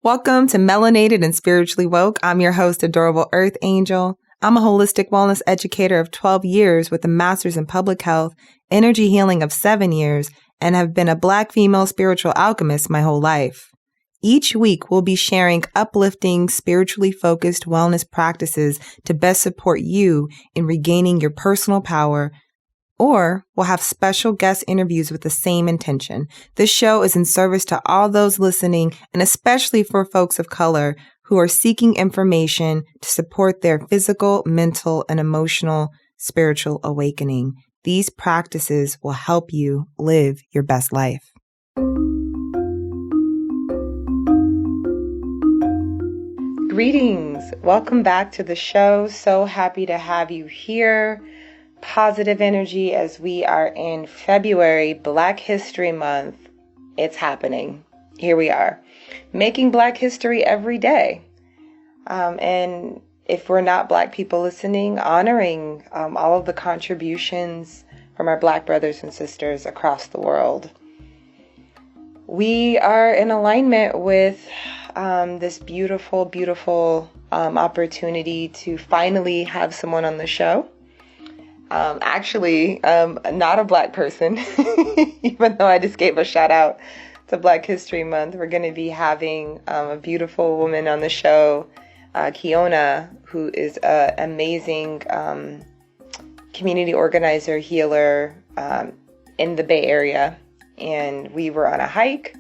Welcome to Melanated and Spiritually Woke. I'm your host, Adorable Earth Angel. I'm a holistic wellness educator of 12 years with a master's in public health, energy healing of 7 years, and have been a Black female spiritual alchemist my whole life. Each week, we'll be sharing uplifting, spiritually focused wellness practices to best support you in regaining your personal power, or we'll have special guest interviews with the same intention. This show is in service to all those listening, and especially for folks of color who are seeking information to support their physical, mental, and emotional spiritual awakening. These practices will help you live your best life. Greetings. Welcome back to the show. So happy to have you here. Positive energy as we are in February, Black History Month. It's happening. Here we are, making Black history every day. And if we're not Black people listening, honoring all of the contributions from our Black brothers and sisters across the world. We are in alignment with this beautiful, beautiful opportunity to finally have someone on the show. Not a Black person, even though I just gave a shout out to Black History Month. We're going to be having a beautiful woman on the show, Kiona, who is an amazing community organizer, healer in the Bay Area. And we were on a hike,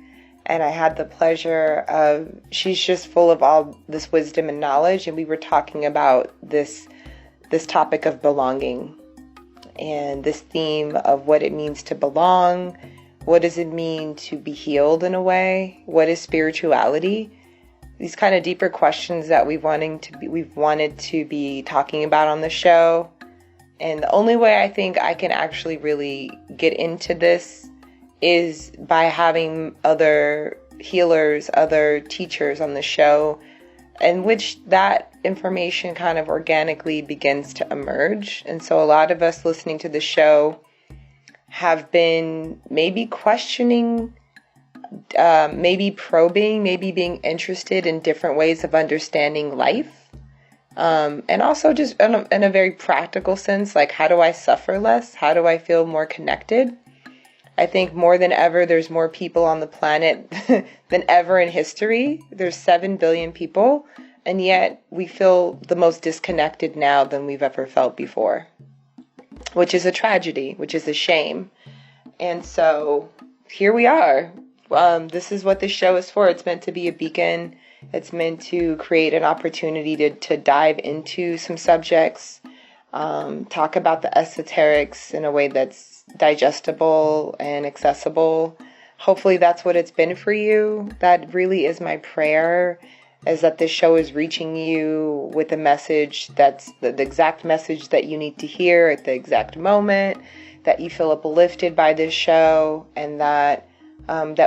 and I had the pleasure of, she's just full of all this wisdom and knowledge, and we were talking about this topic of belonging. And this theme of what it means to belong, what does it mean to be healed in a way, what is spirituality, these kind of deeper questions that we've wanted to be talking about on the show. And the only way I think I can actually really get into this is by having other healers, other teachers on the show, in which that information kind of organically begins to emerge. And so a lot of us listening to the show have been maybe questioning, maybe probing, maybe being interested in different ways of understanding life. And also just in a very practical sense, like, how do I suffer less? How do I feel more connected? I think more than ever, there's more people on the planet than ever in history. There's 7 billion people, and yet we feel the most disconnected now than we've ever felt before, which is a tragedy, which is a shame. And so here we are. This is what this show is for. It's meant to be a beacon. It's meant to create an opportunity to dive into some subjects, talk about the esoterics in a way that's digestible and accessible. Hopefully that's what it's been for you. That really is my prayer, is that this show is reaching you with a message that's the exact message that you need to hear at the exact moment, that you feel uplifted by this show, and that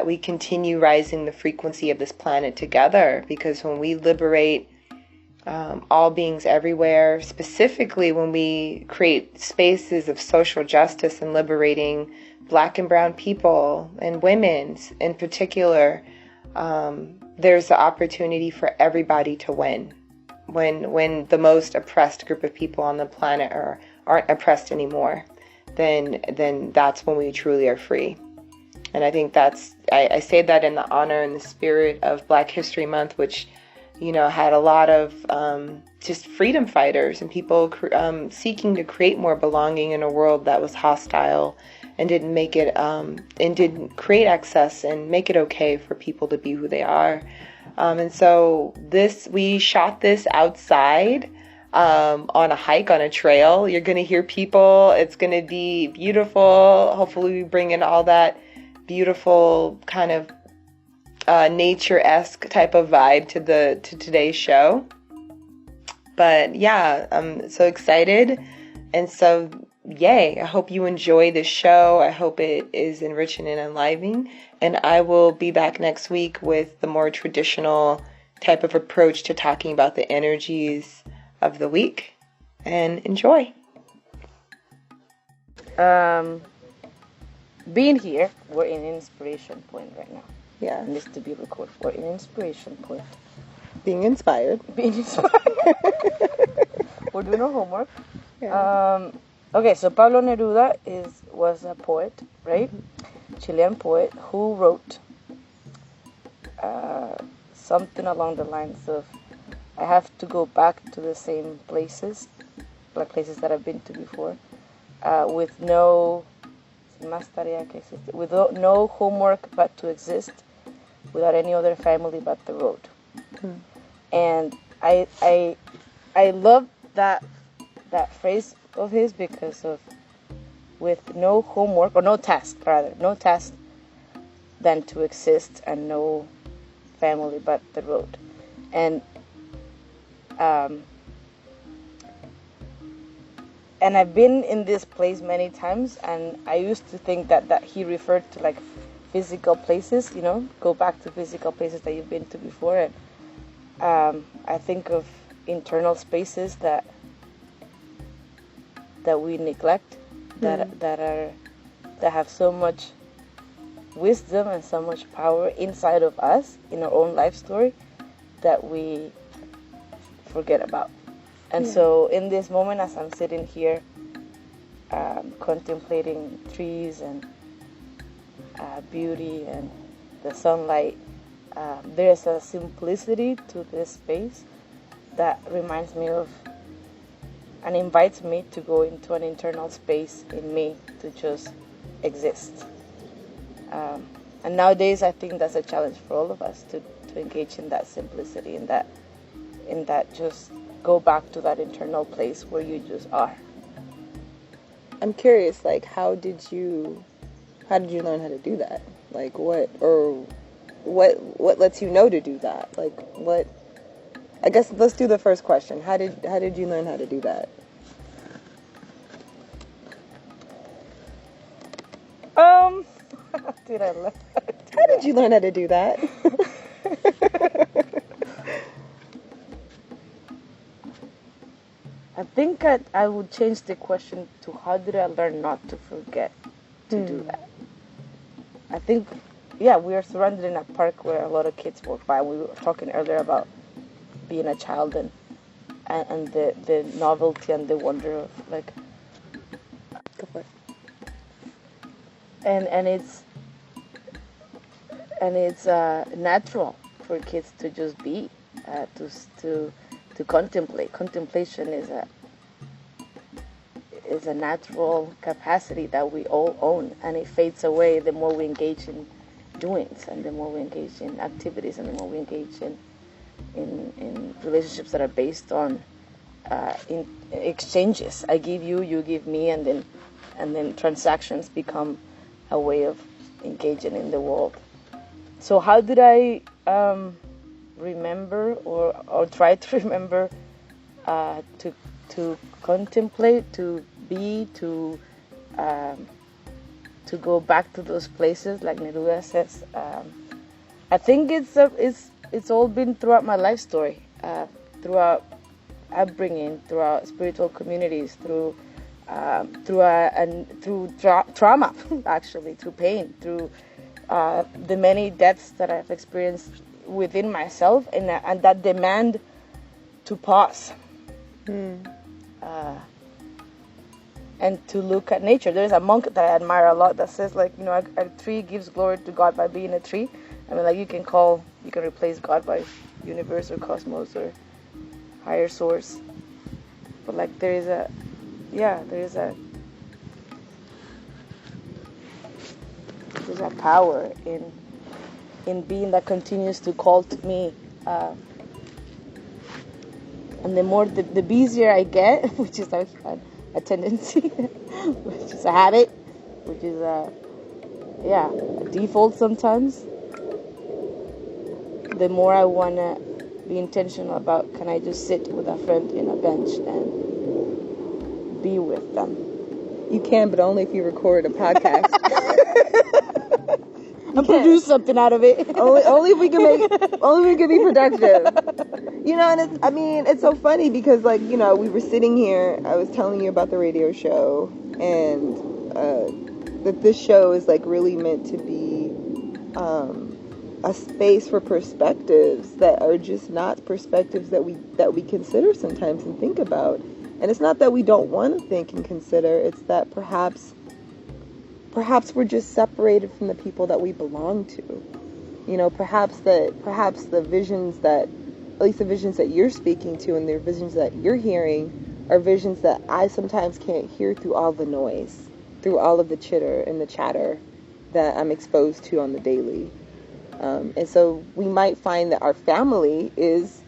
we continue rising the frequency of this planet together. Because when we liberate all beings everywhere, specifically when we create spaces of social justice and liberating Black and brown people and women in particular, there's the opportunity for everybody to win. When the most oppressed group of people on the planet aren't oppressed anymore, then that's when we truly are free. And I think I say that in the honor and the spirit of Black History Month, which had a lot of just freedom fighters and people seeking to create more belonging in a world that was hostile and didn't make it and didn't create access and make it okay for people to be who they are. And so we shot this outside on a hike, on a trail. You're going to hear people. It's going to be beautiful. Hopefully we bring in all that beautiful kind of nature-esque type of vibe to today's show. But yeah, I'm so excited. And so, yay, I hope you enjoy this show. I hope it is enriching and enlivening. And I will be back next week with the more traditional type of approach to talking about the energies of the week. And enjoy. Being here, we're in inspiration point right now. Yeah. It needs to be recorded for an inspiration point. Being inspired. Being inspired. We're doing our homework. Yeah. Okay, so Pablo Neruda was a poet, right? Mm-hmm. Chilean poet who wrote something along the lines of, I have to go back to the same places, like places that I've been to before, with no homework but to exist, without any other family but the road. Mm. And I love that phrase of his because of, with no homework, or no task than to exist, and no family but the road. And I've been in this place many times, and I used to think that he referred to like physical places, go back to physical places that you've been to before. And I think of internal spaces that we neglect, that have so much wisdom and so much power inside of us, in our own life story, that we forget about. And so in this moment, as I'm sitting here contemplating trees and beauty and the sunlight, there's a simplicity to this space that reminds me of, and invites me to go into an internal space in me to just exist. And nowadays, I think that's a challenge for all of us to engage in that simplicity, in that just go back to that internal place where you just are. I'm curious, like, how did you learn how to do that? Like, what lets you know to do that? Like, what? I guess let's do the first question. How did you learn how to do that? How did you learn how to do that? I think I would change the question to, how did I learn not to forget to do that? I think, we are surrounded in a park where a lot of kids walk by. We were talking earlier about being a child and the novelty and the wonder of, like, go for it. And it's natural for kids to just be, to contemplate. Contemplation is a natural capacity that we all own, and it fades away the more we engage in doings, and the more we engage in activities, and the more we engage in relationships that are based on in exchanges. I give you, you give me, and then transactions become a way of engaging in the world. So how did I remember or try to remember to contemplate, to be, to go back to those places, like Neruda says? I think it's all been throughout my life story, throughout upbringing, throughout spiritual communities, through trauma, actually, through pain, through the many deaths that I've experienced within myself, and that demand to pause. And to look at nature. There's a monk that I admire a lot that says, like, a tree gives glory to God by being a tree. I mean, like, you can replace God by universe or cosmos or higher source. But, like, there's a power in being that continues to call to me. And the busier I get, which is a tendency, which is a habit, which is a default sometimes, the more I want to be intentional about, can I just sit with a friend in a bench and be with them? You can, but only if you record a podcast. And produce something out of it. only if we can be productive. And it's so funny because, like, we were sitting here, I was telling you about the radio show, and that this show is, like, really meant to be a space for perspectives that are just not perspectives that we consider sometimes and think about. And it's not that we don't want to think and consider, it's that perhaps we're just separated from the people that we belong to. Perhaps the visions that, at least the visions that you're speaking to and the visions that you're hearing are visions that I sometimes can't hear through all the noise, through all of the chitter and the chatter that I'm exposed to on the daily. And so we might find that our family is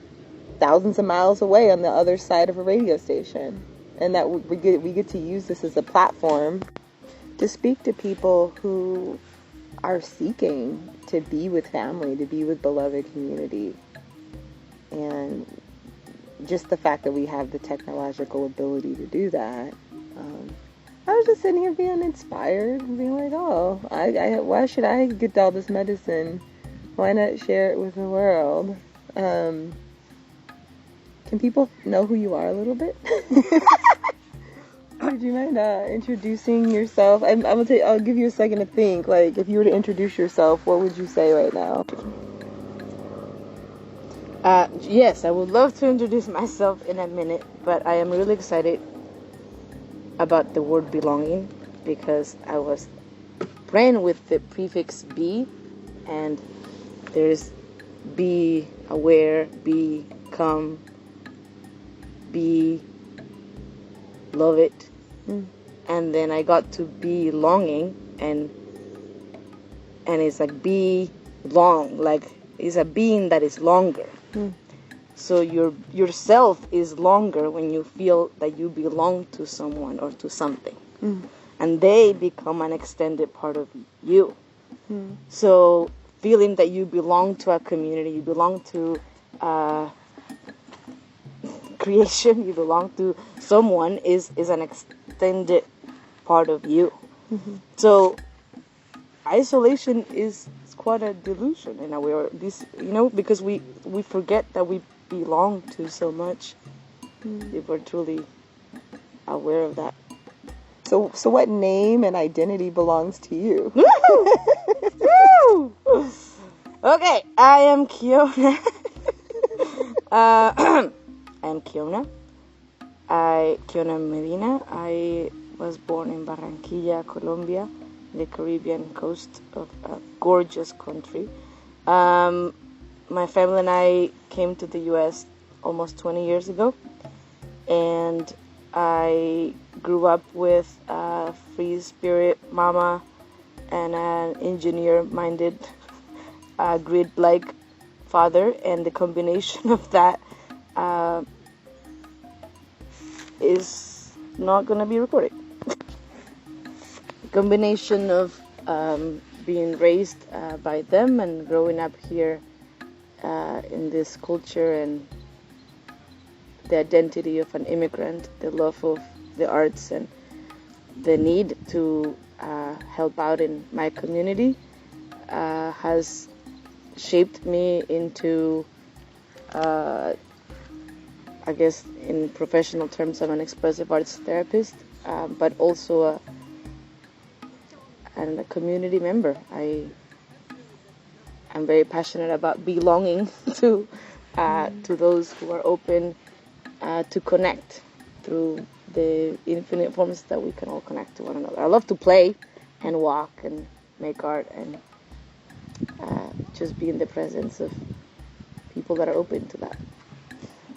thousands of miles away on the other side of a radio station, and that we get to use this as a platform to speak to people who are seeking to be with family, to be with beloved community. And just the fact that we have the technological ability to do that, I was just sitting here being inspired and being like, oh, why should I get all this medicine? Why not share it with the world? Can people know who you are a little bit? Would you mind introducing yourself? I'll give you a second to think. Like, if you were to introduce yourself, what would you say right now? Yes, I would love to introduce myself in a minute, but I am really excited about the word belonging because I was playing with the prefix be, and there's be aware, be come, be love it, and then I got to be longing, and it's like be long, like it's a being that is longer. So yourself is longer when you feel that you belong to someone or to something, and they become an extended part of you. So feeling that you belong to a community, you belong to creation, you belong to someone is an extended part of you. So isolation is quite a delusion in a way, because we forget that we belong to so much. If we're truly aware of that. So what name and identity belongs to you? Woo! Okay, I am Kiona. I am Kiona. Kiona Medina. I was born in Barranquilla, Colombia, the Caribbean coast of a gorgeous country. My family and I came to the U.S. almost 20 years ago, and I grew up with a free spirit mama and an engineer-minded, grid-like father, and the combination of that is not going to be recorded. The combination of being raised by them and growing up here in this culture, and the identity of an immigrant, the love of the arts, and the need to help out in my community has shaped me into, I guess in professional terms, I'm an expressive arts therapist, but also a community member. I'm very passionate about belonging to those who are open to connect through the infinite forms that we can all connect to one another. I love to play and walk and make art and just be in the presence of people that are open to that.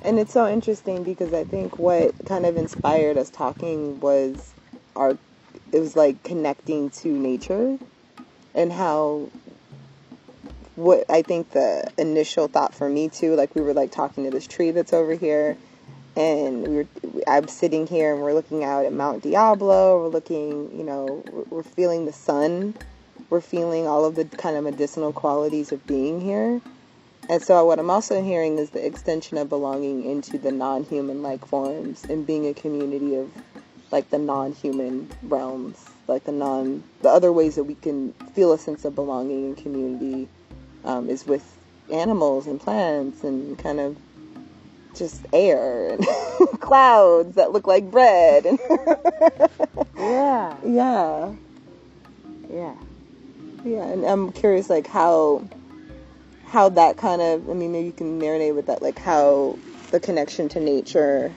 And it's so interesting because I think what kind of inspired us talking was it was like connecting to nature, and how what I think the initial thought for me too, like we were like talking to this tree that's over here, and I'm sitting here and we're looking out at Mount Diablo, we're looking, we're feeling the sun, we're feeling all of the kind of medicinal qualities of being here. And so what I'm also hearing is the extension of belonging into the non-human like forms and being a community of like the non-human realms, like the other ways that we can feel a sense of belonging and community is with animals and plants and kind of just air and clouds that look like bread. And Yeah. And I'm curious, like, how how that kind of, I mean, maybe you can marinate with that, like how the connection to nature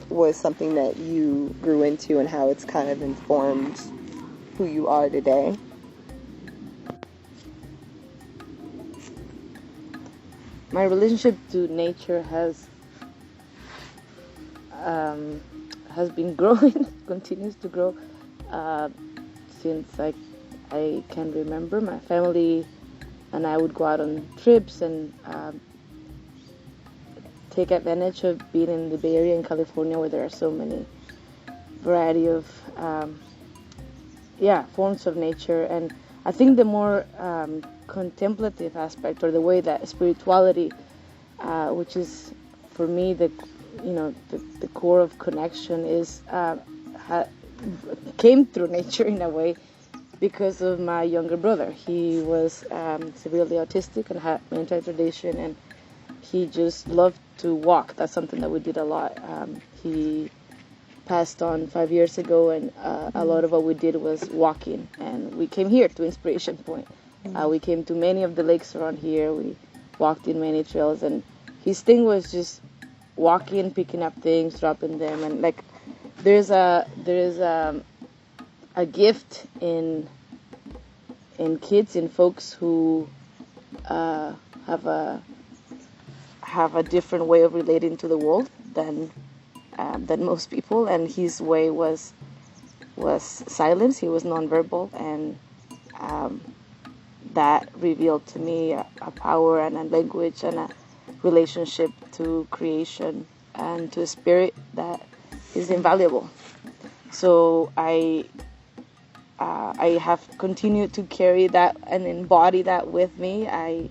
was something that you grew into and how it's kind of informed who you are today. My relationship to nature has been growing, continues to grow since I can remember. My family and I would go out on trips and take advantage of being in the Bay Area in California, where there are so many variety of forms of nature. And I think the more contemplative aspect, or the way that spirituality, which is for me the core of connection, is came through nature in a way, because of my younger brother. He was severely autistic and had mental retardation, and he just loved to walk. That's something that we did a lot. He passed on 5 years ago, and a lot of what we did was walking. And we came here to Inspiration Point. We came to many of the lakes around here. We walked in many trails, and his thing was just walking, picking up things, dropping them, and like there's a gift in kids, in folks who have a different way of relating to the world than most people. And his way was silence. He was nonverbal, and that revealed to me a power and a language and a relationship to creation and to spirit that is invaluable. So I have continued to carry that and embody that with me. I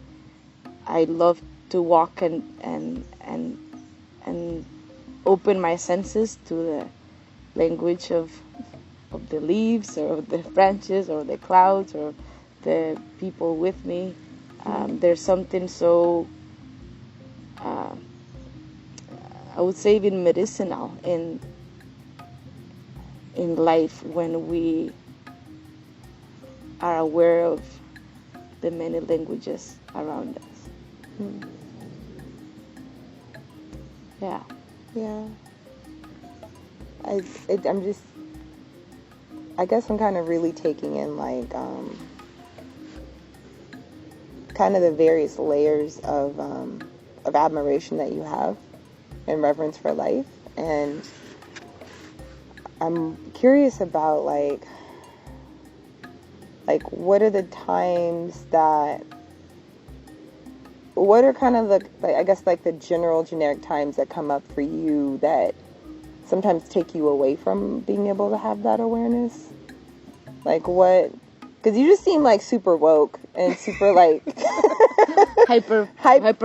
love to walk and open my senses to the language of the leaves, or the branches, or the clouds, or the people with me. There's something so I would say even medicinal in life when we are aware of the many languages around us. Yeah. I guess I'm kind of really taking in like kind of the various layers of admiration that you have and reverence for life. And I'm curious about like what are the times that, what are kind of the, like, I guess like the generic times that come up for you that sometimes take you away from being able to have that awareness? Like what, because you just seem like super woke and super like hyper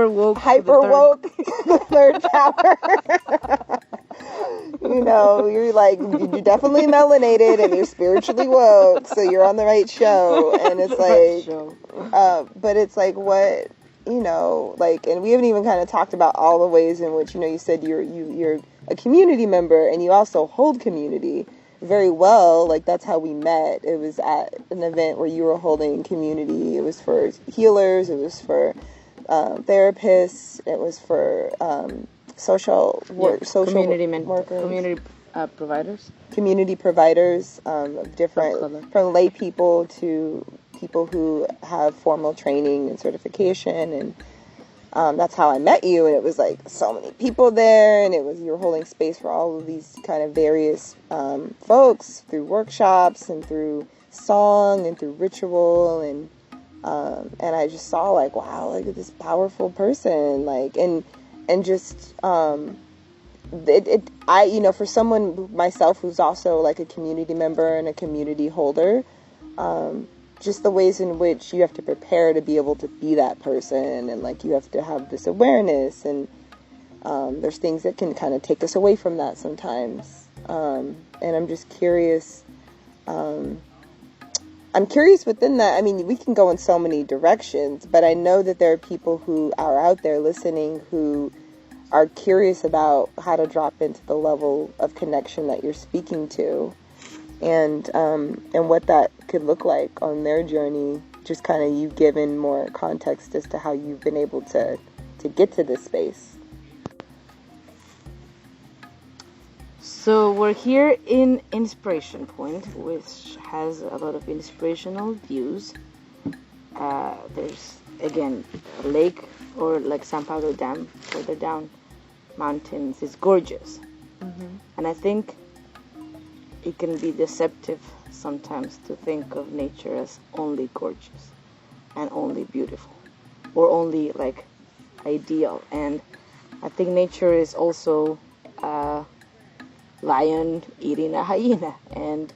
woke, the third power. You know, you're like, you're definitely melanated and you're spiritually woke, so you're on the right show. And it's like, but it's like, what, you know, like, and we haven't even kind of talked about all the ways in which, you know, you said you're a community member and you also hold community very well. Like, that's how we met. It was at an event where you were holding community. It was for healers. It was for therapists. It was for social workers, community providers of different, from lay people to people who have formal training and certification. And that's how I met you. And it was like so many people there, and it was, you were holding space for all of these kind of various folks through workshops and through song and through ritual, and I just saw like, wow, like this powerful person, like, and just I, you know, for someone myself who's also like a community member and a community holder, just the ways in which you have to prepare to be able to be that person, and like you have to have this awareness, and there's things that can kind of take us away from that sometimes, and I'm just curious, I'm curious within that. I mean, we can go in so many directions, but I know that there are people who are out there listening who are curious about how to drop into the level of connection that you're speaking to, and what that could look like on their journey just kind of you giving more context as to how you've been able to get to this space. So we're here in Inspiration Point, which has a lot of inspirational views. There's, again, a lake, or like San Pablo Dam, further down mountains. It's gorgeous. Mm-hmm. And I think it can be deceptive sometimes to think of nature as only gorgeous and only beautiful, or only like ideal. And I think nature is also a lion eating a hyena, and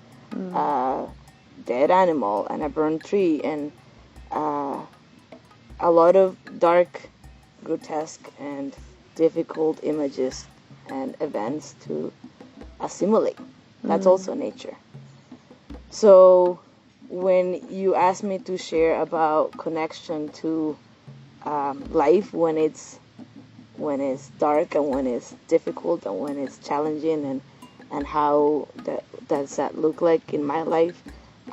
a dead animal, and a burned tree, and a lot of dark, grotesque, and difficult images and events to assimilate. That's also nature. So when you ask me to share about connection to life when it's dark, and when it's difficult, and when it's challenging, and how does that look like in my life,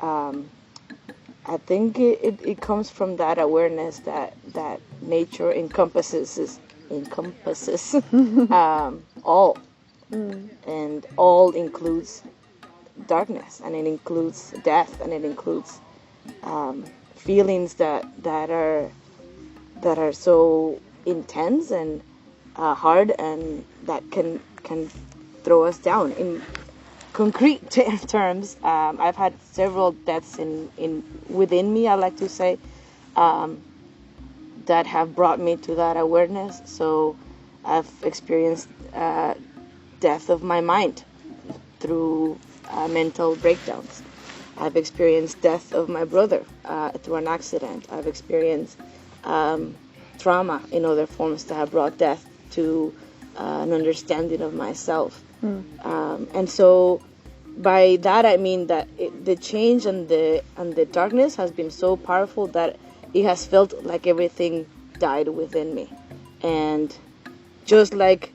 I think it comes from that awareness that nature encompasses all. And all includes darkness, and it includes death, and it includes feelings that are so intense and hard, and that can throw us down. In concrete terms, I've had several deaths within me, I like to say, that have brought me to that awareness. So I've experienced death of my mind through mental breakdowns. I've experienced death of my brother through an accident. I've experienced trauma in other forms that have brought death to an understanding of myself. And so by that I mean that the change and the darkness has been so powerful that it has felt like everything died within me. And just like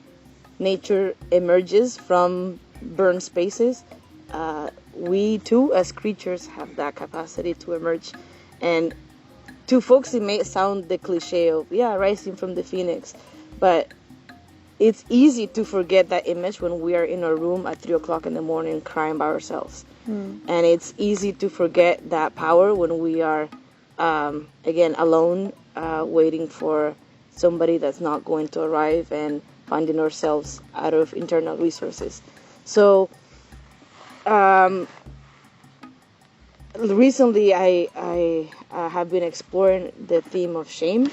nature emerges from burned spaces, we too as creatures have that capacity to emerge. And to folks it may sound the cliche of rising from the phoenix, but it's easy to forget that image when we are in our room at 3 o'clock in the morning crying by ourselves. And it's easy to forget that power when we are again alone, waiting for somebody that's not going to arrive, and finding ourselves out of internal resources. So recently I have been exploring the theme of shame,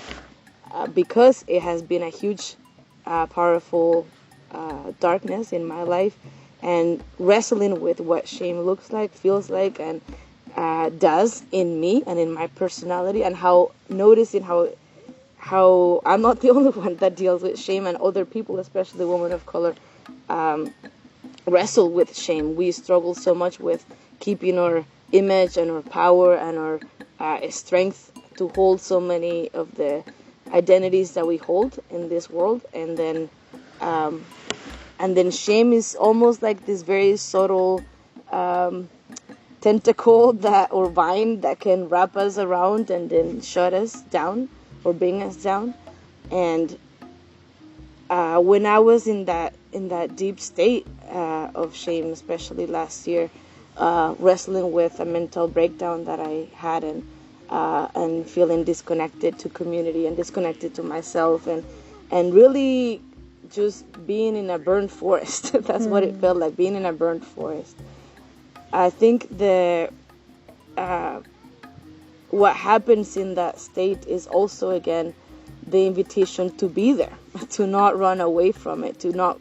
because it has been a huge powerful darkness in my life, and wrestling with what shame looks like, feels like, and does in me and in my personality, and noticing how I'm not the only one that deals with shame, and other people, especially women of color, wrestle with shame. We struggle so much with keeping our image and our power and our strength to hold so many of the identities that we hold in this world, and then shame is almost like this very subtle tentacle or vine that can wrap us around and then shut us down or bring us down. And when I was in that deep state of shame, especially last year, wrestling with a mental breakdown that I had, and feeling disconnected to community and disconnected to myself, and really just being in a burned forest. That's what it felt like, being in a burned forest. I think what happens in that state is also, again, the invitation to be there, to not run away from it, to not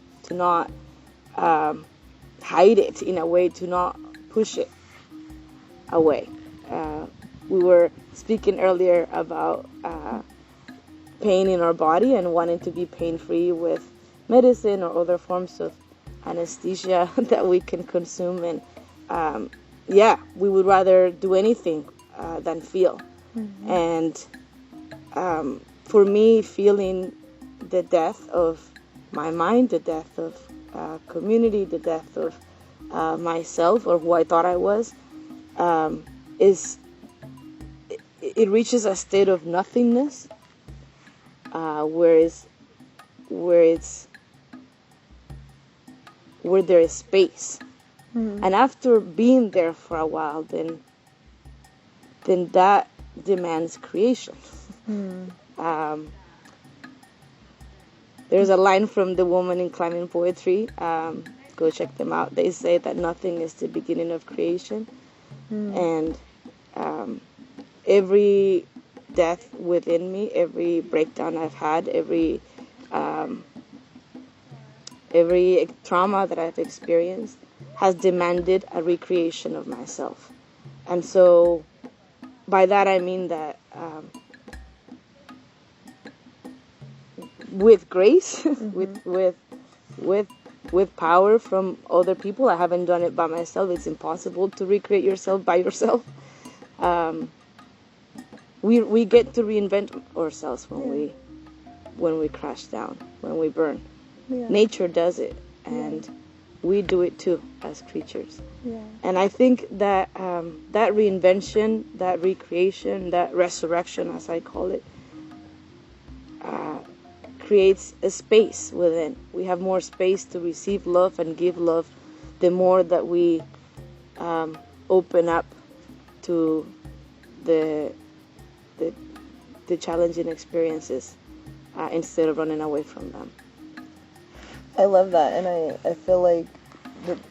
hide it in a way, to not push it away. We were speaking earlier about pain in our body and wanting to be pain-free with medicine or other forms of anesthesia that we can consume. And we would rather do anything than feel. And for me, feeling the death of my mind, the death of community, the death of it reaches a state of nothingness, where there is space. And after being there for a while, then that demands creation. There's a line from The Woman in Climbing Poetry. Go check them out. They say that nothing is the beginning of creation. And every death within me, every breakdown I've had, every trauma that I've experienced has demanded a recreation of myself. And so by that I mean that with grace, with power from other people. I haven't done it by myself. It's impossible to recreate yourself by yourself. We get to reinvent ourselves when we crash down, when we burn. Nature does it, and we do it too as creatures. And I think that that reinvention, that recreation, that resurrection, as I call it, creates a space within. We have more space to receive love and give love the more that we open up to the challenging experiences instead of running away from them. I love that, and I feel like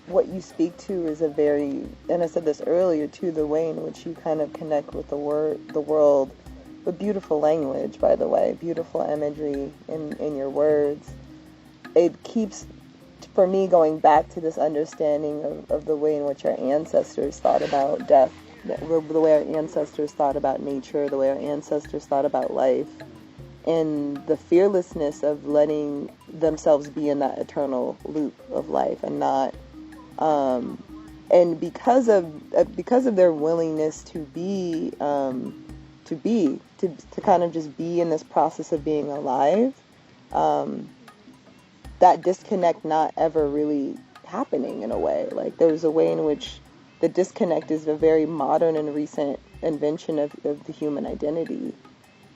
what you speak to is a very, and I said this earlier too, the way in which you kind of connect with the world with beautiful language, by the way, beautiful imagery in your words. It keeps, for me, going back to this understanding of the way in which our ancestors thought about death, the way our ancestors thought about nature, the way our ancestors thought about life, and the fearlessness of letting themselves be in that eternal loop of life and not, and because of their willingness to kind of just be in this process of being alive, that disconnect not ever really happening in a way. Like, there's a way in which the disconnect is a very modern and recent invention of the human identity.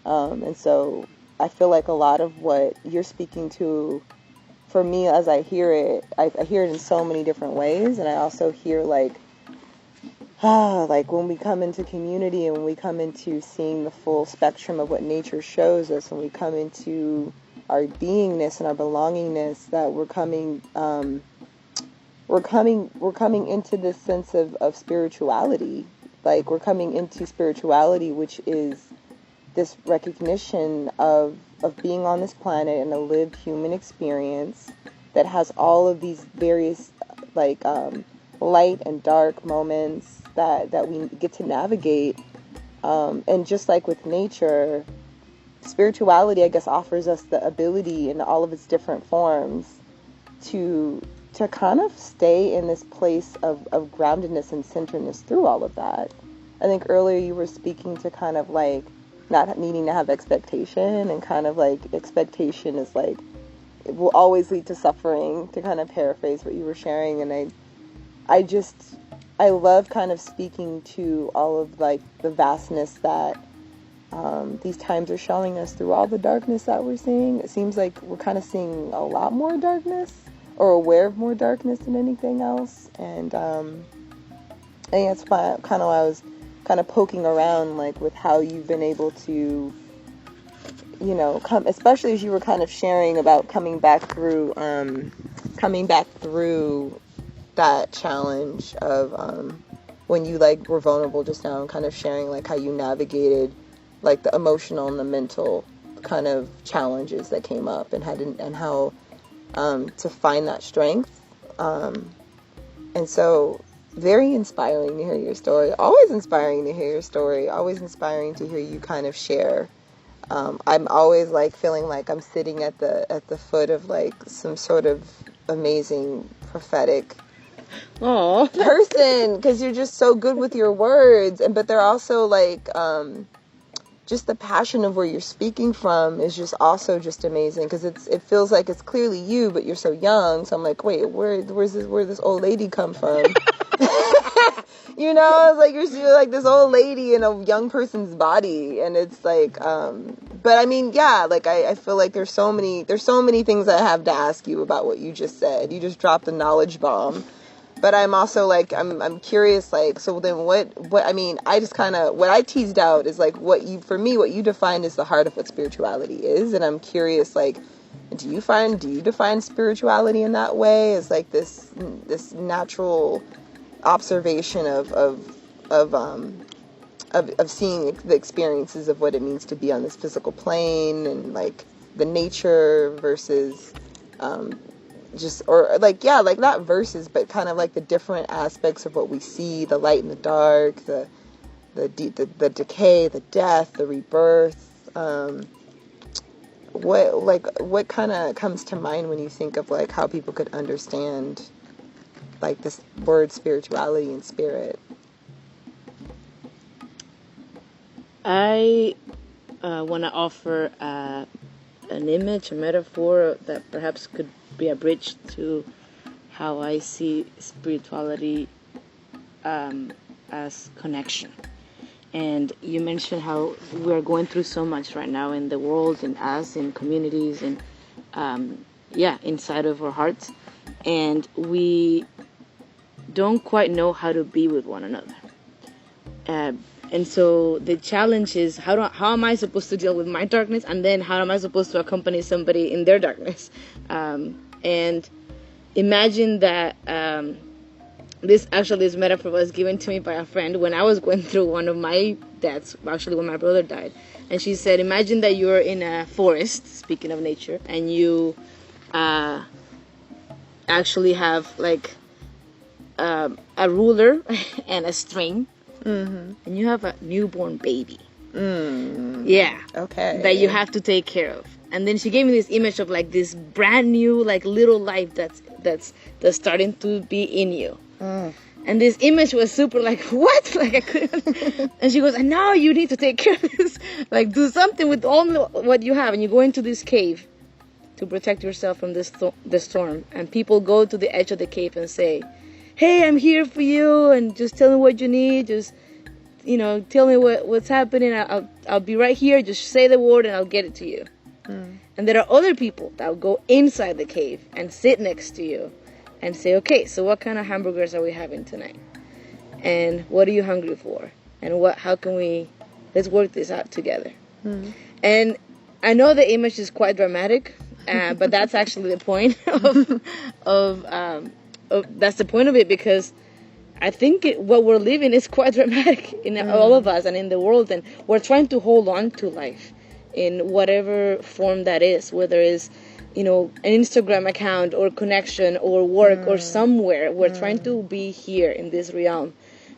And so I feel like a lot of what you're speaking to, for me, as I hear it, I hear it in so many different ways. And I also hear like when we come into community and when we come into seeing the full spectrum of what nature shows us, when we come into our beingness and our belongingness, that we're coming into this sense of spirituality. Like, we're coming into spirituality, which is this recognition of being on this planet and a lived human experience that has all of these various light and dark moments that we get to navigate, and just like with nature, spirituality, I guess, offers us the ability in all of its different forms to kind of stay in this place of groundedness and centeredness through all of that. I think earlier you were speaking to kind of like not needing to have expectation, and kind of like expectation is like, it will always lead to suffering, to kind of paraphrase what you were sharing. And I love kind of speaking to all of like the vastness that these times are showing us through all the darkness that we're seeing. It seems like we're kind of seeing a lot more darkness, or aware of more darkness than anything else. And I think that's why I was kind of poking around like with how you've been able to, you know, come, especially as you were kind of sharing about coming back through that challenge of when you like were vulnerable just now, and kind of sharing like how you navigated like the emotional and the mental kind of challenges that came up, and how to find that strength. And so very inspiring to hear your story. Always inspiring to hear your story. Always inspiring to hear you kind of share. I'm always like feeling like I'm sitting at the foot of like some sort of amazing prophetic person, because you're just so good with your words, but they're also like just the passion of where you're speaking from is just also just amazing, because it feels like it's clearly you, but you're so young. So I'm like, wait, where this old lady come from? You know, it's like you're like this old lady in a young person's body, and it's like, but I mean, yeah, like I feel like there's so many things I have to ask you about what you just said. You just dropped a knowledge bomb. But I'm also like, I'm curious, like, so then what, I mean, I just kind of, what I teased out is like what you define as the heart of what spirituality is. And I'm curious, like, do you define spirituality in that way as like this natural observation of seeing the experiences of what it means to be on this physical plane, and like the nature versus, just, or like, yeah, like not verses, but kind of like the different aspects of what we see, the light and the dark, the decay, the death, the rebirth. What kind of comes to mind when you think of like how people could understand like this word spirituality and spirit? I want to offer an image, a metaphor that perhaps could be a bridge to how I see spirituality as connection. And you mentioned how we're going through so much right now in the world, in us, in communities, and inside of our hearts, and we don't quite know how to be with one another. And so the challenge is how am I supposed to deal with my darkness, and then how am I supposed to accompany somebody in their darkness? And imagine that this metaphor was given to me by a friend when I was going through one of my deaths, actually when my brother died. And she said, imagine that you're in a forest, speaking of nature, and you actually have like a ruler and a string, and you have a newborn baby. Yeah. Okay. That you have to take care of. And then she gave me this image of like this brand new like little life that's starting to be in you. And this image was super like, what? Like I couldn't. And she goes, and now you need to take care of this. Like do something with all what you have. And you go into this cave to protect yourself from the storm. And people go to the edge of the cave and say, hey, I'm here for you. And just tell me what you need. Just, tell me what's happening. I'll be right here. Just say the word and I'll get it to you. And there are other people that will go inside the cave and sit next to you and say, okay, so what kind of hamburgers are we having tonight? And what are you hungry for? And let's work this out together. And I know the image is quite dramatic, but that's actually the point that's the point of it, because I think what we're living is quite dramatic in all of us and in the world, and we're trying to hold on to life in whatever form that is, whether it's an Instagram account or connection or work or somewhere. We're trying to be here in this realm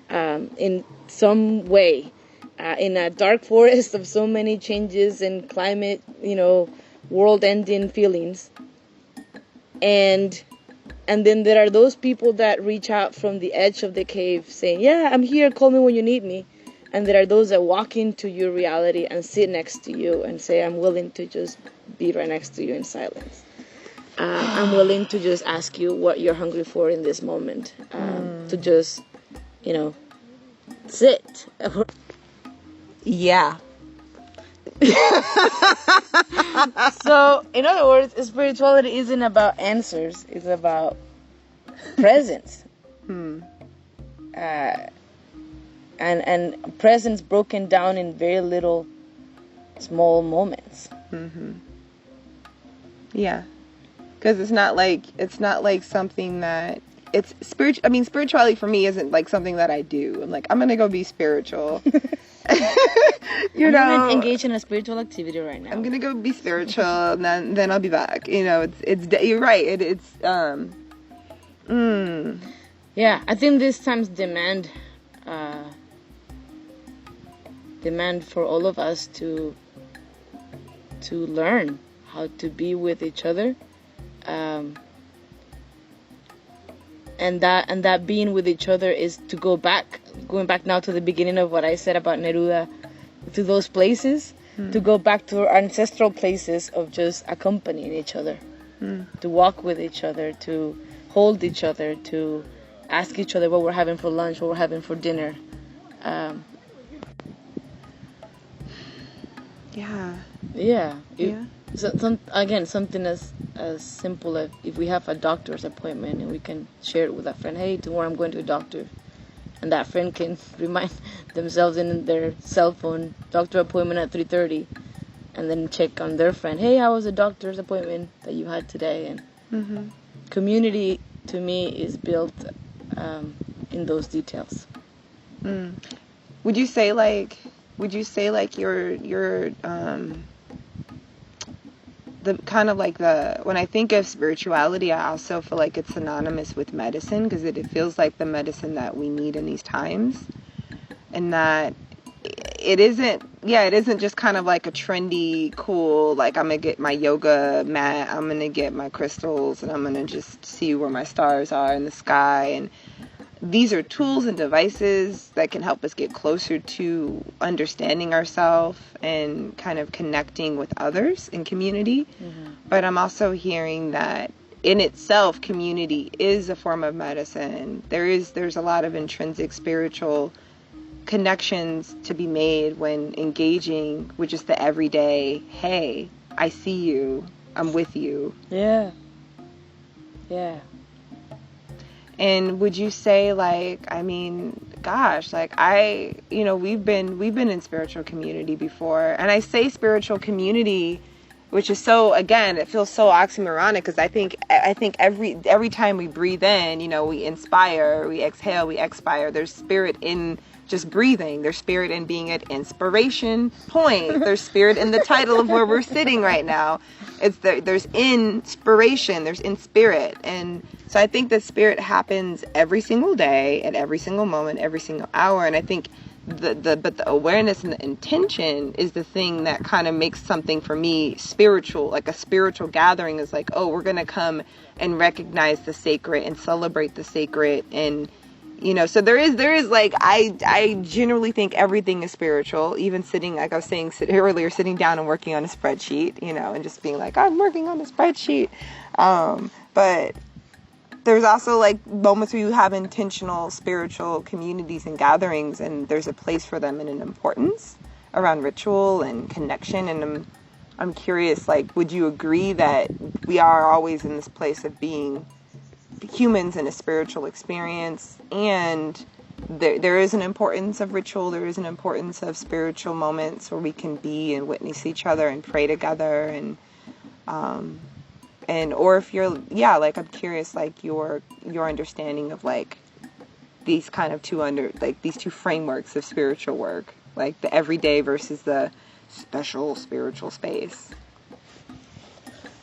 in some way, in a dark forest of so many changes and climate, world-ending feelings. And then there are those people that reach out from the edge of the cave saying, yeah, I'm here, call me when you need me. And there are those that walk into your reality and sit next to you and say, I'm willing to just be right next to you in silence. I'm willing to just ask you what you're hungry for in this moment. To just, sit. Yeah. So, in other words, spirituality isn't about answers. It's about presence. And presence broken down in very little, small moments. Yeah, because it's not like something that it's spiritual. I mean, spirituality for me isn't like something that I do. I'm like, I'm gonna go be spiritual. I'm gonna engage in a spiritual activity right now. I'm gonna go be spiritual, and then I'll be back. It's you're right. Yeah, I think these times demand for all of us to learn how to be with each other, and that being with each other is to going back now to the beginning of what I said about Neruda, to those places, to go back to our ancestral places of just accompanying each other, to walk with each other, to hold each other, to ask each other what we're having for lunch, what we're having for dinner. Yeah. Something as simple as if we have a doctor's appointment and we can share it with a friend. Hey, tomorrow I'm going to a doctor. And that friend can remind themselves in their cell phone, doctor appointment at 3:30. And then check on their friend. Hey, how was the doctor's appointment that you had today? And community, to me, is built in those details. Would you say like your the kind of like when I think of spirituality, I also feel like it's synonymous with medicine, because it feels like the medicine that we need in these times, and that it isn't just kind of like a trendy, cool, like I'm gonna get my yoga mat, I'm gonna get my crystals, and I'm gonna just see where my stars are in the sky. And these are tools and devices that can help us get closer to understanding ourselves and kind of connecting with others in community. But I'm also hearing that in itself, community is a form of medicine. There's a lot of intrinsic spiritual connections to be made when engaging with just the everyday, hey, I see you, I'm with you. Yeah. And would you say, like, I mean, gosh, like we've been in spiritual community before, and I say spiritual community, which is so, again, it feels so oxymoronic, because I think every time we breathe in, we inspire, we exhale, we expire. There's spirit in just breathing. There's spirit in being at inspiration point. There's spirit in the title of where we're sitting right now. There's inspiration. There's in spirit. And so I think that spirit happens every single day, at every single moment, every single hour. And I think the awareness and the intention is the thing that kind of makes something for me spiritual. Like a spiritual gathering is like, oh, we're going to come and recognize the sacred and celebrate the sacred. And so there is like, I generally think everything is spiritual, even sitting, like I was saying earlier, sitting down and working on a spreadsheet, and just being like, I'm working on a spreadsheet. But there's also like moments where you have intentional spiritual communities and gatherings, and there's a place for them and an importance around ritual and connection. And I'm curious, like, would you agree that we are always in this place of being humans in a spiritual experience, and there is an importance of ritual, there is an importance of spiritual moments where we can be and witness each other and pray together, and or if you're, like, I'm curious, like, your understanding of like these kind of these two frameworks of spiritual work, like the everyday versus the special spiritual space.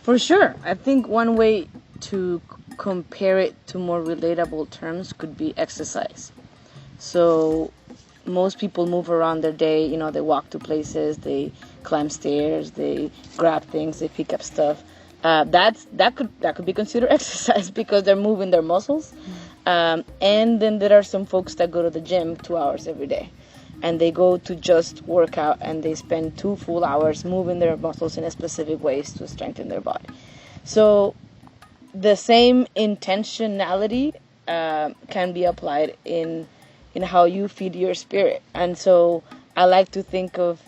For sure. I think one way to compare it to more relatable terms could be exercise. So most people move around their day, they walk to places, they climb stairs, they grab things, they pick up stuff. That could be considered exercise, because they're moving their muscles. And then there are some folks that go to the gym 2 hours every day, and they go to just work out, and they spend 2 full hours moving their muscles in a specific ways to strengthen their body. So the same intentionality can be applied in how you feed your spirit. And so I like to think of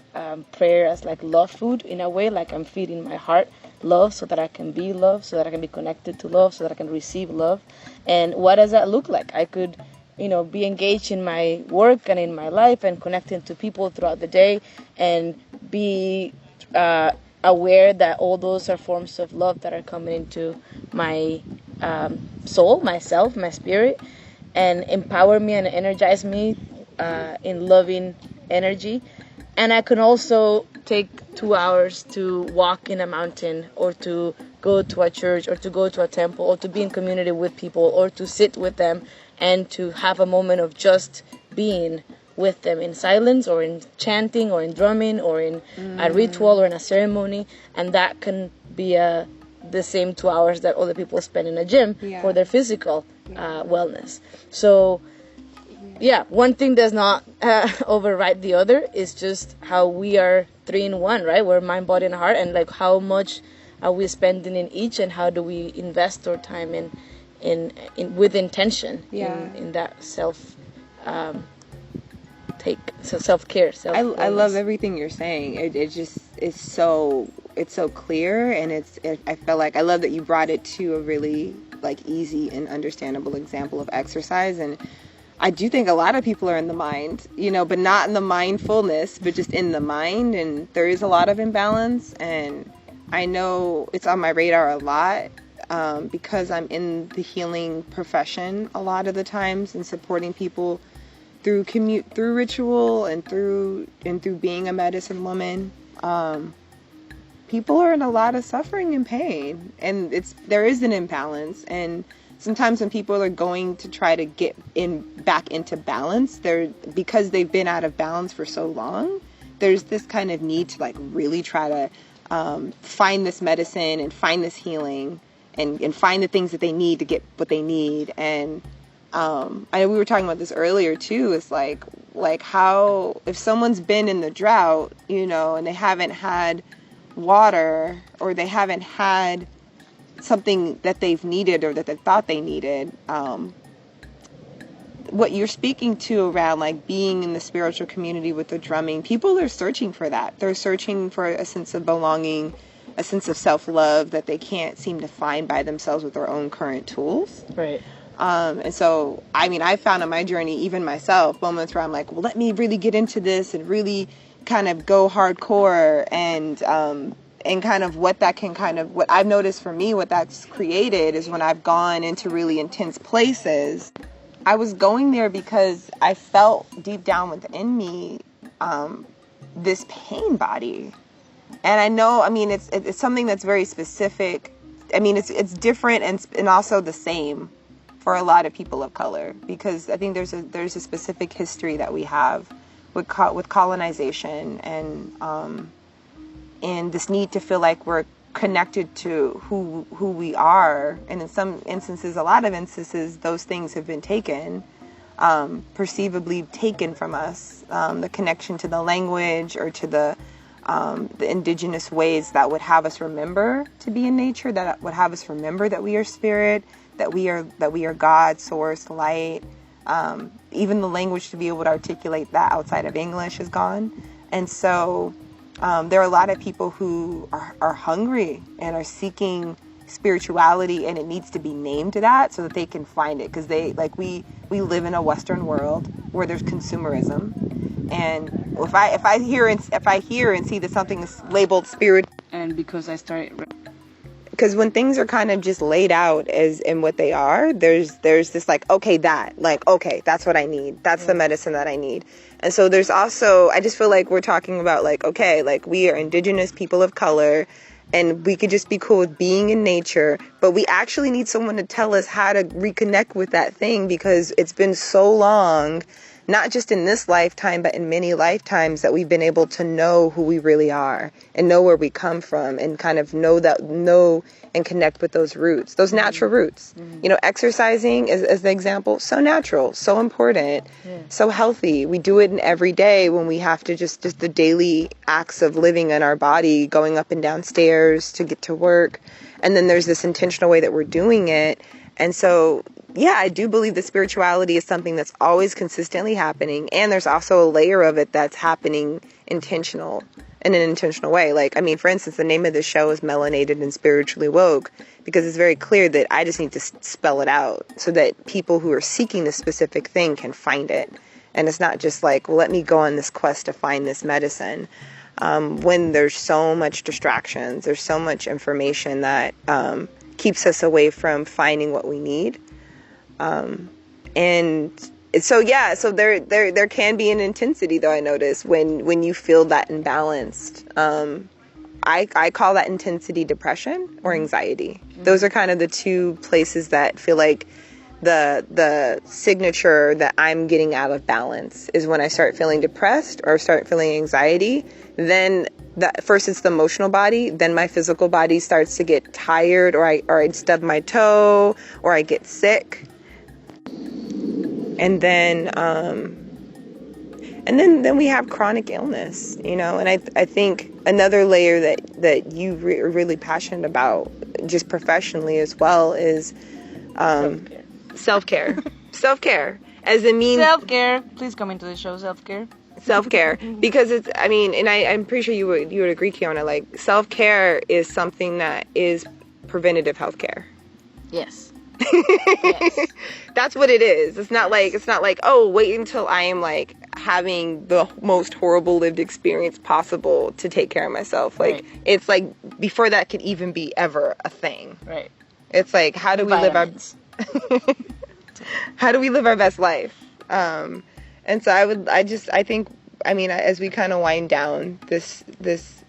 prayer as like love food, in a way, like I'm feeding my heart love so that I can be love, so that I can be connected to love, so that I can receive love. And what does that look like? I could be engaged in my work and in my life and connecting to people throughout the day, and be aware that all those are forms of love that are coming into my soul, myself, my spirit, and empower me and energize me in loving energy. And I can also take 2 hours to walk in a mountain, or to go to a church, or to go to a temple, or to be in community with people, or to sit with them and to have a moment of just being with them in silence, or in chanting, or in drumming, or in a ritual, or in a ceremony. And that can be the same 2 hours that other people spend in a gym for their physical wellness. So one thing does not override the other. It's just how we are 3 in 1, right? We're mind, body, and heart, and like how much are we spending in each, and how do we invest our time in with intention, Yeah. in that self-care. I love everything you're saying. It just is it's so clear, and I feel like I love that you brought it to a really like easy and understandable example of exercise. And I do think a lot of people are in the mind, but not in the mindfulness, but just in the mind, and there is a lot of imbalance, and I know it's on my radar a lot because I'm in the healing profession a lot of the times and supporting people through ritual and through being a medicine woman. People are in a lot of suffering and pain, and there is an imbalance. And sometimes when people are going to try to get back into balance, because they've been out of balance for so long, there's this kind of need to like really try to find this medicine and find this healing and find the things that they need to get what they need. And I know we were talking about this earlier too. It's like how if someone's been in the drought, and they haven't had water, or they haven't had something that they've needed or that they thought they needed, what you're speaking to around like being in the spiritual community with the drumming, people are searching for that. They're searching for a sense of belonging, a sense of self-love that they can't seem to find by themselves with their own current tools. Right. And so, I mean, I found on my journey, even myself, moments where I'm like, well, let me really get into this and really kind of go hardcore, and kind of what I've noticed for me, what that's created is when I've gone into really intense places, I was going there because I felt deep down within me, this pain body. And I know, I mean, it's something that's very specific. I mean, it's different and also the same for a lot of people of color, because I think there's a specific history that we have with colonization and this need to feel like we're connected to who we are. And in some instances, a lot of instances, those things have been taken, perceivably taken from us. The connection to the language or to the indigenous ways that would have us remember to be in nature, that would have us remember that we are spirit, that we are God, source, light. Even the language to be able to articulate that outside of English is gone. And so there are a lot of people who are hungry and are seeking spirituality, and it needs to be named to that so that they can find it. Because we live in a Western world where there's consumerism. And if I hear and see that something is labeled spirit, and because when things are kind of just laid out as in what they are, there's this okay, that's what I need. That's the medicine that I need. And so there's also, I just feel like we're talking about we are indigenous people of color, and we could just be cool with being in nature, but we actually need someone to tell us how to reconnect with that thing, because it's been so long, not just in this lifetime, but in many lifetimes, that we've been able to know who we really are and know where we come from, and kind of know and connect with those roots, those natural roots. Mm-hmm. Exercising as the example, so natural, so important, so healthy. We do it in every day when we have to just the daily acts of living in our body, going up and down stairs to get to work. And then there's this intentional way that we're doing it. And so, yeah, I do believe that spirituality is something that's always consistently happening. And there's also a layer of it that's happening in an intentional way. For instance, the name of the show is Melanated and Spiritually Woke, because it's very clear that I just need to spell it out so that people who are seeking this specific thing can find it. And it's not just let me go on this quest to find this medicine. When there's so much distractions, there's so much information that keeps us away from finding what we need. And so there can be an intensity, though, I notice, when you feel that imbalanced. I call that intensity depression or anxiety. Mm-hmm. Those are kind of the two places that feel like the signature that I'm getting out of balance is when I start feeling depressed or start feeling anxiety. Then first it's the emotional body, then my physical body starts to get tired, or I stub my toe, or I get sick. And then we have chronic illness, and I think another layer that you are really passionate about, just professionally as well, is Self-care. Self-care. As a means... Self-care. Please come into the show, self-care. Self-care. Because it's, I mean, and I'm pretty sure you would agree, Kiona, like, self-care is something that is preventative healthcare. Yes. Yes. That's what it is. It's not like, oh, wait until I am like having the most horrible lived experience possible to take care of myself. Like, it's like before that could even be ever a thing. Right. It's like, how do we live our best life? And so I think, as we kind of wind down this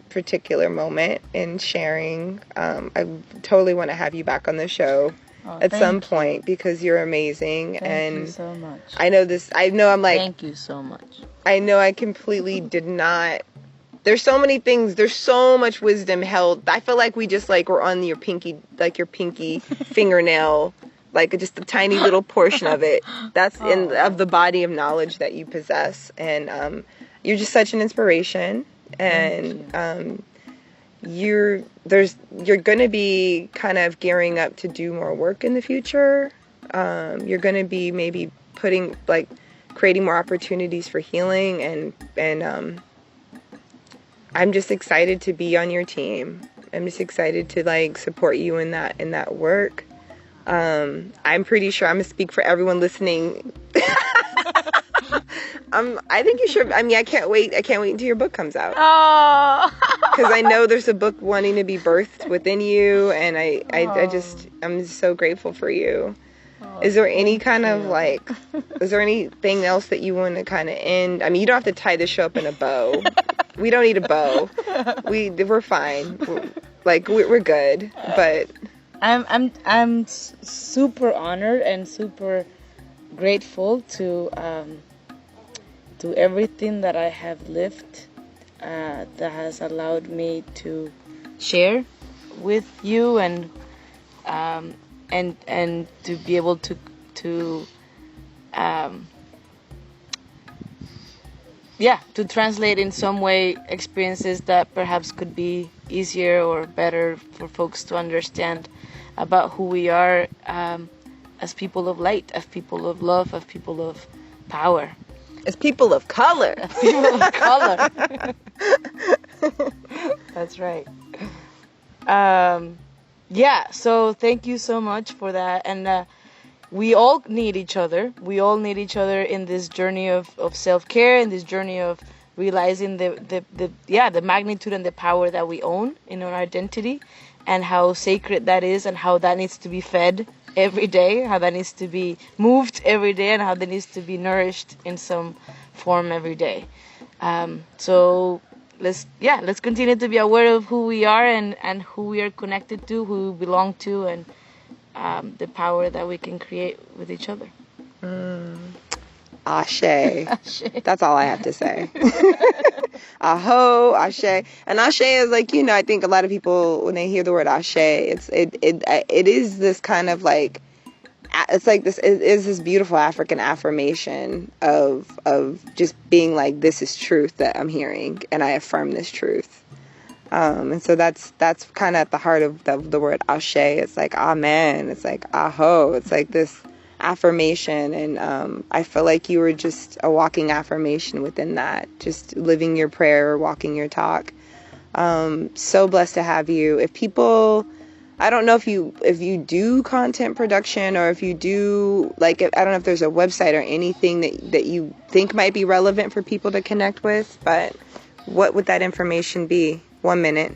particular moment in sharing, I totally want to have you back on the show at some point, because you're amazing. Thank you so much. Thank you so much. I know I completely did not. There's so many things. There's so much wisdom held. I feel like we just like were on your pinky fingernail, like just a tiny little portion of it. That's of the body of knowledge that you possess, and you're just such an inspiration. And you're going to be kind of gearing up to do more work in the future. You're going to be maybe creating more opportunities for healing, and I'm just excited to be on your team. I'm just excited to like support you in that work. I'm pretty sure I'm gonna speak for everyone listening. I think you should. I can't wait until your book comes out. Because I know there's a book wanting to be birthed within you, and I'm just so grateful for you. Is there any kind of is there anything else that you want to kind of end? You don't have to tie the show up in a bow. We don't need a bow. We're fine. We're good. But I'm super honored and super grateful to everything that I have lived, that has allowed me to share with you, and to be able to translate in some way experiences that perhaps could be easier or better for folks to understand about who we are, as people of light, as people of love, as people of power. As people of color. As people of color. That's right. So thank you so much for that. And we all need each other. We all need each other in this journey of self-care, in this journey of realizing the magnitude and the power that we own in our identity, and how sacred that is, and how that needs to be fed every day, how that needs to be moved every day, and how that needs to be nourished in some form every day. So let's continue to be aware of who we are, and who we are connected to, who we belong to, and the power that we can create with each other. Ashe. Ashe. That's all I have to say. Aho, Ashe. And Ashe is I think a lot of people, when they hear the word Ashe, it is this kind of it is this beautiful African affirmation of just being this is truth that I'm hearing, and I affirm this truth. And so that's kind of at the heart of the word Ashe. It's amen. It's aho. It's this affirmation, and I feel like you were just a walking affirmation within that, just living your prayer, walking your talk. So blessed to have you. If people, I don't know if you do content production, or if you do I don't know if there's a website or anything that you think might be relevant for people to connect with, but what would that information be? 1 minute.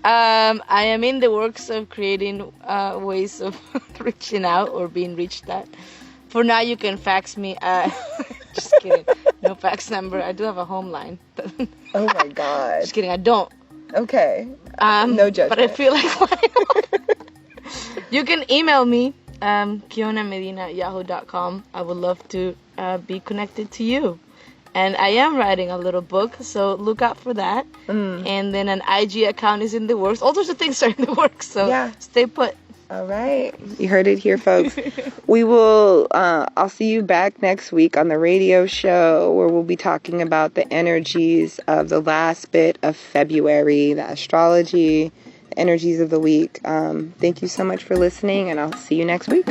I am in the works of creating ways of reaching out or being reached at. For now, you can fax me. Just kidding. No fax number. I do have a home line. Oh my God. Just kidding. I don't. Okay. No judgment. But I feel why not? You can email me, KionaMedina@yahoo.com. I would love to be connected to you. And I am writing a little book, so look out for that. And then an IG account is in the works. All sorts of things are in the works, so stay put. All right. You heard it here, folks. We will, I'll see you back next week on the radio show, where we'll be talking about the energies of the last bit of February, the astrology, energies of the week. Thank you so much for listening, and I'll see you next week.